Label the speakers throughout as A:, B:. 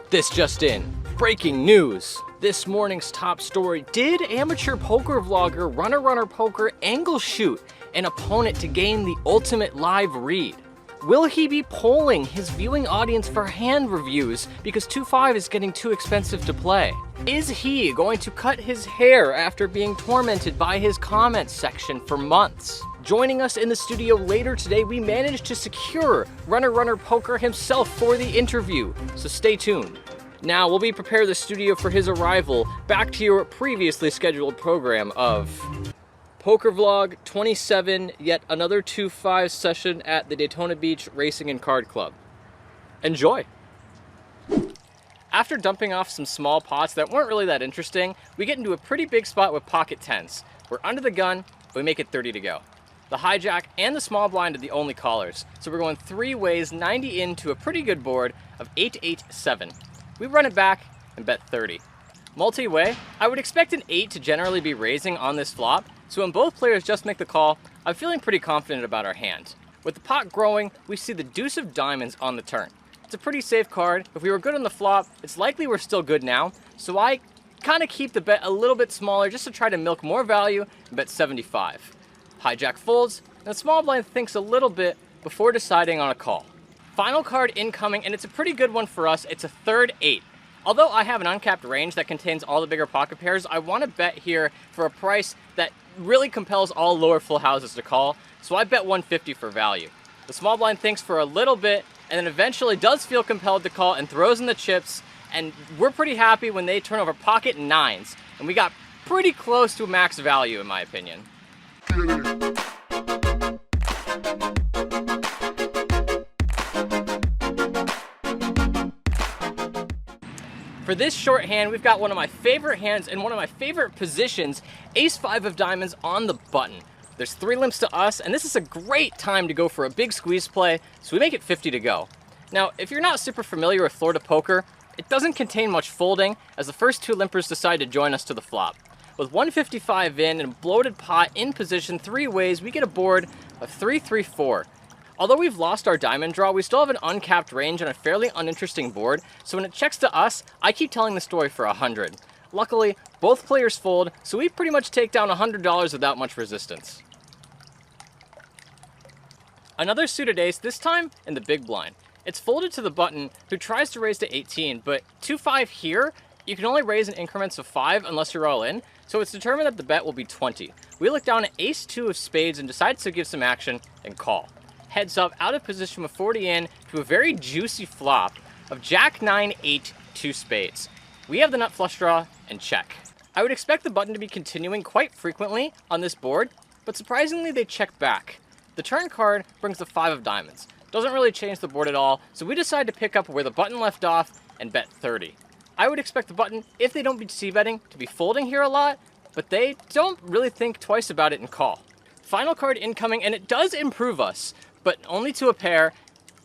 A: This just in. Breaking news. This morning's top story. Did amateur poker vlogger Runner Poker angle shoot an opponent to gain the ultimate live read? Will he be polling his viewing audience for hand reviews because 2-5 is getting too expensive to play? Is he going to cut his hair after being tormented by his comments section for months? Joining us in the studio later today, we managed to secure Runner Poker himself for the interview, so stay tuned. Now, we'll be preparing the studio for his arrival. Back to your previously scheduled program of Poker Vlog 27, yet another 2-5 session at the Daytona Beach Racing and Card Club. Enjoy! After dumping off some small pots that weren't really that interesting, we get into a pretty big spot with pocket 10s. We're under the gun, but we make it 30 to go. The hijack and the small blind are the only callers, so we're going 3 ways, 90 into a pretty good board of 8-8-7. We run it back and bet 30. Multi-way, I would expect an 8 to generally be raising on this flop, so when both players just make the call, I'm feeling pretty confident about our hand. With the pot growing, we see the deuce of diamonds on the turn. It's a pretty safe card. If we were good on the flop, it's likely we're still good now, so I kind of keep the bet a little bit smaller just to try to milk more value and bet 75. Hijack folds, and the small blind thinks a little bit before deciding on a call. Final card incoming, and it's a pretty good one for us. It's a third 8. Although I have an uncapped range that contains all the bigger pocket pairs, I want to bet here for a price that really compels all lower full houses to call, so I bet 150 for value. The small blind thinks for a little bit, and then eventually does feel compelled to call and throws in the chips, and we're pretty happy when they turn over pocket 9s, and we got pretty close to max value in my opinion. For this short hand, we've got one of my favorite hands and one of my favorite positions, ace-5 of diamonds on the button. There's 3 limps to us, and this is a great time to go for a big squeeze play, so we make it 50 to go. Now, if you're not super familiar with Florida poker, it doesn't contain much folding, as the first 2 limpers decide to join us to the flop. With 155 in and a bloated pot in position 3 ways, we get a board of 3-3-4. Although we've lost our diamond draw, we still have an uncapped range and a fairly uninteresting board, so when it checks to us, I keep telling the story for 100. Luckily, both players fold, so we pretty much take down $100 without much resistance. Another suited ace, this time in the big blind. It's folded to the button, who tries to raise to 18, but 2-5 here, you can only raise in increments of 5 unless you're all in, so it's determined that the bet will be 20. We look down at ace-2 of spades and decide to give some action and call. Heads up, out of position with 40 in to a very juicy flop of jack-9-8, 2 spades. We have the nut flush draw and check. I would expect the button to be continuing quite frequently on this board, but surprisingly they check back. The turn card brings the 5 of diamonds. Doesn't really change the board at all, so we decide to pick up where the button left off and bet 30. I would expect the button, if they don't be c-betting, to be folding here a lot, but they don't really think twice about it and call. Final card incoming, and it does improve us, but only to a pair,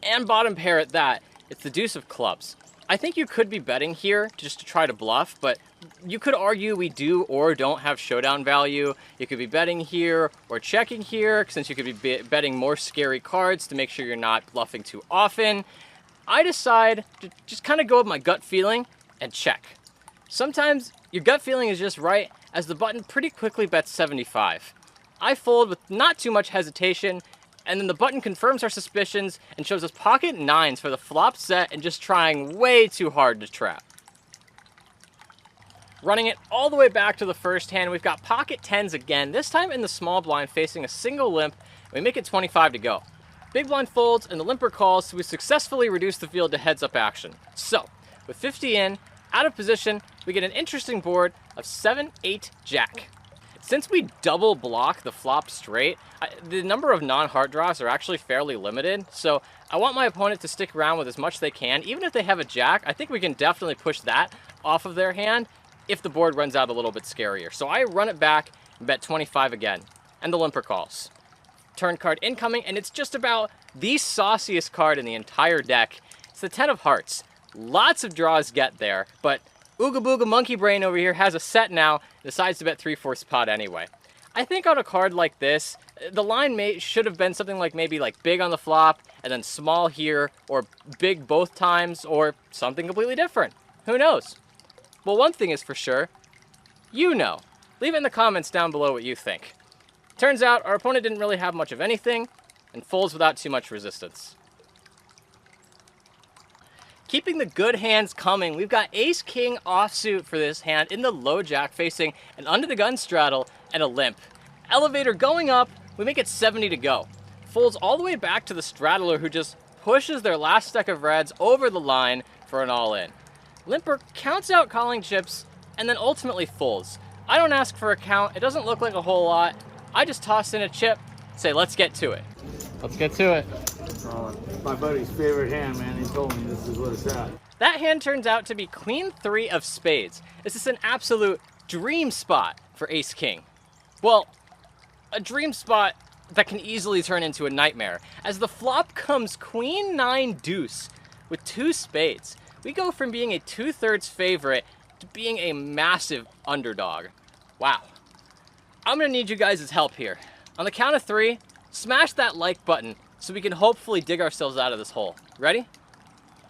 A: and bottom pair at that. It's the deuce of clubs. I think you could be betting here just to try to bluff, but you could argue we do or don't have showdown value. You could be betting here or checking here, since you could be betting more scary cards to make sure you're not bluffing too often. I decide to just kind of go with my gut feeling and check. Sometimes your gut feeling is just right, as the button pretty quickly bets 75. I fold with not too much hesitation, and then the button confirms our suspicions and shows us pocket 9s for the flop set and just trying way too hard to trap. Running it all the way back to the first hand, we've got pocket 10s again, this time in the small blind facing a single limp, and we make it 25 to go. Big blind folds and the limper calls, so we successfully reduce the field to heads up action. So, with 50 in, out of position, we get an interesting board of 7-8 jack. Since we double block the flop straight, the number of non-heart draws are actually fairly limited, so I want my opponent to stick around with as much they can. Even if they have a jack, I think we can definitely push that off of their hand if the board runs out a little bit scarier. So I run it back and bet 25 again, and the limper calls. Turn card incoming, and it's just about the sauciest card in the entire deck. It's the 10 of hearts. Lots of draws get there, but Ooga Booga Monkey Brain over here has a set now, decides to bet 3/4 pot anyway. I think on a card like this, the line should have been something like maybe like big on the flop and then small here, or big both times, or something completely different. Who knows? Well, one thing is for sure, you know. Leave it in the comments down below what you think. Turns out our opponent didn't really have much of anything and folds without too much resistance. Keeping the good hands coming, we've got ace-king offsuit for this hand in the low jack facing an under the gun straddle and a limp. Elevator going up, we make it 70 to go. Folds all the way back to the straddler who just pushes their last stack of reds over the line for an all-in. Limper counts out calling chips and then ultimately folds. I don't ask for a count, it doesn't look like a whole lot. I just toss in a chip, say let's get to it. Let's get to it.
B: My buddy's favorite hand, man. He told me this is what it's at.
A: That hand turns out to be queen 3 of spades. This is an absolute dream spot for ace-king. Well, a dream spot that can easily turn into a nightmare. As the flop comes queen 9 deuce with 2 spades. We go from being a 2/3 favorite to being a massive underdog. Wow. I'm gonna need you guys' help here. On the count of 3, smash that like button so we can hopefully dig ourselves out of this hole. Ready?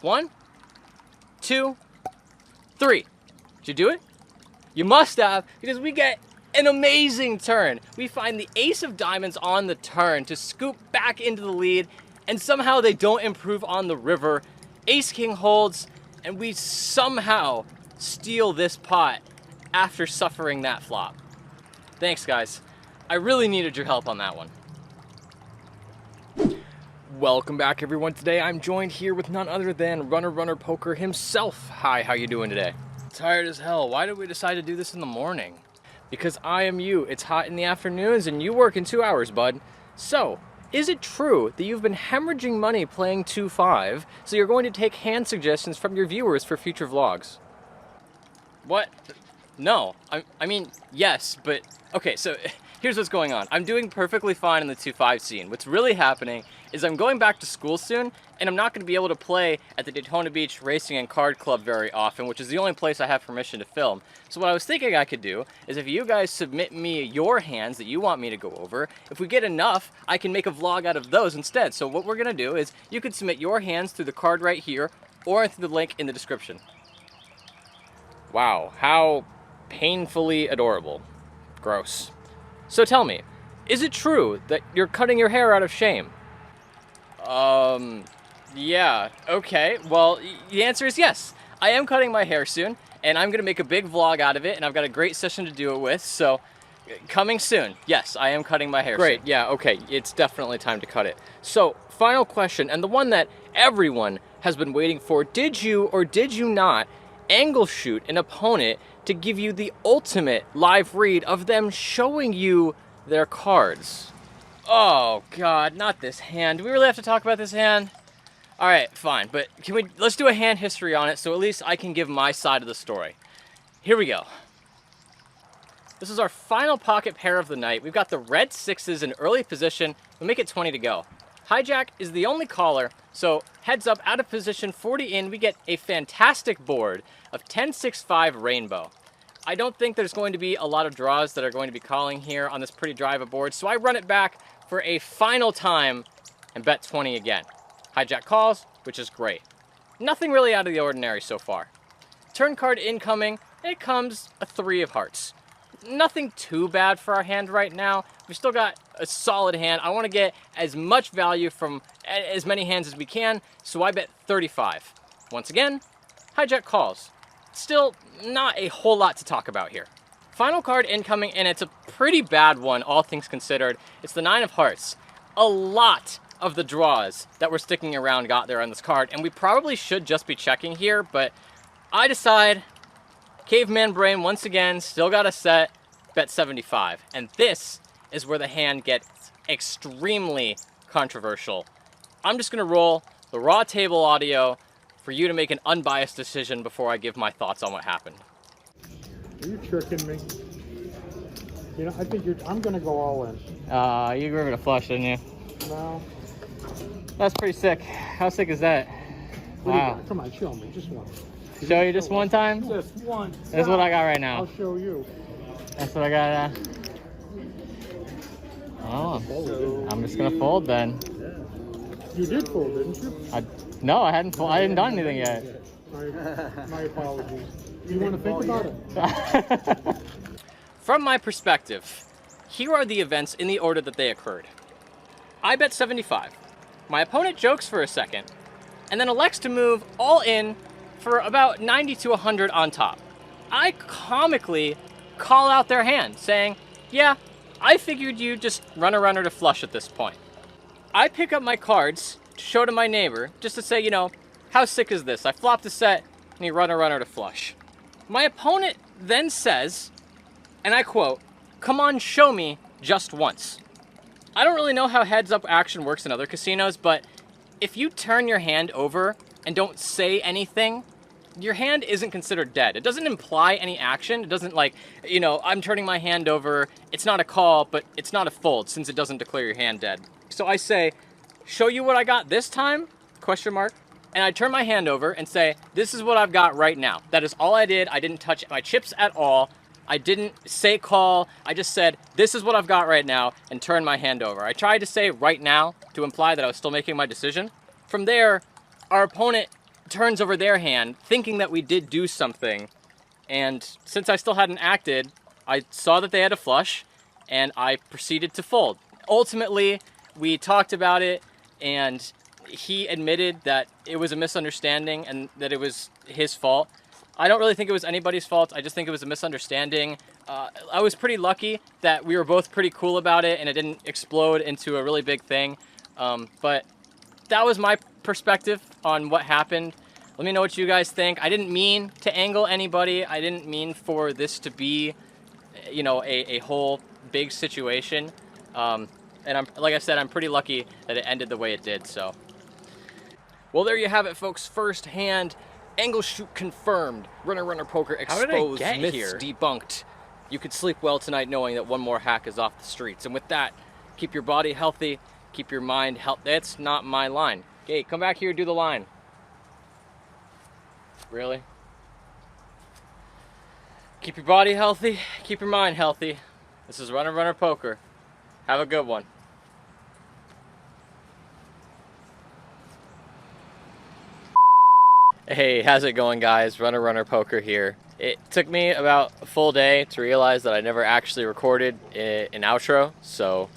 A: 1, 2, 3. Did you do it? You must have, because we get an amazing turn. We find the ace of diamonds on the turn to scoop back into the lead, and somehow they don't improve on the river. Ace-king holds, and we somehow steal this pot after suffering that flop. Thanks, guys. I really needed your help on that one. Welcome back, everyone. Today I'm joined here with none other than Runner Poker himself. Hi, how you doing today? Tired as hell. Why did we decide to do this in the morning? Because I am you. It's hot in the afternoons and you work in 2 hours, bud. So, is it true that you've been hemorrhaging money playing 2-5, so you're going to take hand suggestions from your viewers for future vlogs? What? No. I mean, yes, but... Okay, so here's what's going on. I'm doing perfectly fine in the 2-5 scene. What's really happening is I'm going back to school soon, and I'm not going to be able to play at the Daytona Beach Racing and Card Club very often, which is the only place I have permission to film. So what I was thinking I could do is if you guys submit me your hands that you want me to go over, if we get enough, I can make a vlog out of those instead. So what we're going to do is you can submit your hands through the card right here or through the link in the description. Wow, how painfully adorable. Gross. So tell me, is it true that you're cutting your hair out of shame? Yeah, okay. Well, the answer is yes. I am cutting my hair soon, and I'm gonna make a big vlog out of it, and I've got a great session to do it with, so coming soon. Yes, I am cutting my hair soon. Great, yeah, okay. It's definitely time to cut it. So, final question, and the one that everyone has been waiting for. Did you or did you not angle shoot an opponent to give you the ultimate live read of them showing you their cards? Oh God, not this hand. Do we really have to talk about this hand? All right, fine, but let's do a hand history on it so at least I can give my side of the story. Here we go. This is our final pocket pair of the night. We've got the red 6s in early position. We make it 20 to go. Hijack is the only caller, so heads up, out of position, 40 in, we get a fantastic board of 10-6-5 rainbow. I don't think there's going to be a lot of draws that are going to be calling here on this pretty dry of a board, so I run it back for a final time and bet 20 again. Hijack calls, which is great. Nothing really out of the ordinary so far. Turn card incoming, it comes a 3 of hearts. Nothing too bad for our hand right now. We've still got a solid hand. I want to get as much value from as many hands as we can, so I bet 35. Once again, hijack calls. Still not a whole lot to talk about here. Final card incoming, and it's a pretty bad one, all things considered. It's the 9 of hearts. A lot of the draws that were sticking around got there on this card, and we probably should just be checking here, but I decide, caveman brain once again, still got a set, bet 75. And this is where the hand gets extremely controversial. I'm just gonna roll the raw table audio for you to make an unbiased decision before I give my thoughts on what happened.
B: Are you tricking me? You know, I think I'm gonna go all in.
A: You gave it a flush, didn't you?
B: No.
A: That's pretty sick. How sick is that? Wow.
B: Come on, show me, just one.
A: Show you just one time?
B: Just one.
A: That's what I got right now.
B: I'll show you.
A: That's what I got. Oh,
B: So,
A: I'm just gonna fold then.
B: you did fold, didn't you?
A: No, I hadn't done anything yet.
B: My apologies. You want to think about it?
A: From my perspective, here are the events in the order that they occurred. I bet 75. My opponent jokes for a second, and then elects to move all in for about 90 to 100 on top. I comically call out their hand, saying, yeah, I figured you'd just run a runner to flush at this point. I pick up my cards to show to my neighbor, just to say, you know, how sick is this? I flopped a set, and you run a runner to flush. My opponent then says, and I quote, come on, show me just once. I don't really know how heads-up action works in other casinos, but if you turn your hand over and don't say anything, your hand isn't considered dead. It doesn't imply any action. It doesn't like, you know, I'm turning my hand over. It's not a call, but it's not a fold since it doesn't declare your hand dead. So I say, show you what I got this time? Question mark. And I turn my hand over and say, this is what I've got right now. That is all I did. I didn't touch my chips at all. I didn't say call. I just said, this is what I've got right now, and turned my hand over. I tried to say right now to imply that I was still making my decision. From there, our opponent turns over their hand, thinking that we did do something. And since I still hadn't acted, I saw that they had a flush, and I proceeded to fold. Ultimately, we talked about it, and he admitted that it was a misunderstanding and that it was his fault. I don't really think it was anybody's fault. I just think it was a misunderstanding. I was pretty lucky that we were both pretty cool about it and it didn't explode into a really big thing. But that was my perspective on what happened. Let me know what you guys think. I didn't mean to angle anybody. I didn't mean for this to be, you know, a whole big situation. And like I said, I'm pretty lucky that it ended the way it did, so. Well, there you have it, folks. First hand angle shoot confirmed. Runner poker exposed. Myths here? Debunked. You could sleep well tonight knowing that one more hack is off the streets. And with that, keep your body healthy, keep your mind healthy. That's not my line. Okay, come back here and do the line. Really? Keep your body healthy, keep your mind healthy. This is Runner Poker. Have a good one. Hey, how's it going, guys? Runner Poker here. It took me about a full day to realize that I never actually recorded an outro, so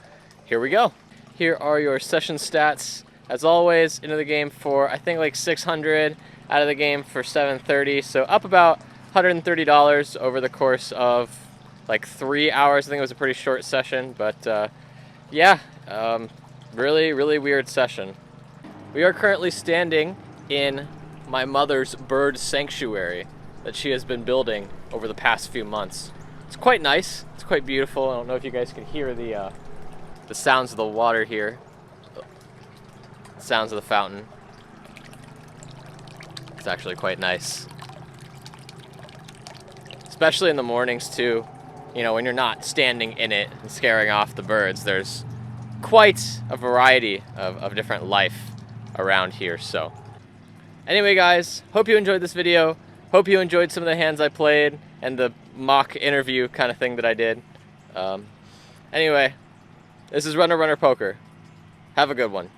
A: here we go. Here are your session stats. As always, into the game for, I think, like 600, out of the game for 730, so up about $130 over the course of like 3 hours. I think it was a pretty short session, but yeah, really weird session. We are currently standing in my mother's bird sanctuary that she has been building over the past few months. It's quite nice. It's quite beautiful. I don't know if you guys can hear the sounds of the water here. The sounds of the fountain. It's actually quite nice. Especially in the mornings too. You know, when you're not standing in it and scaring off the birds, there's quite a variety of different life around here, so. Anyway, guys, hope you enjoyed this video. Hope you enjoyed some of the hands I played and the mock interview kind of thing that I did. Anyway, this is Runner Poker. Have a good one.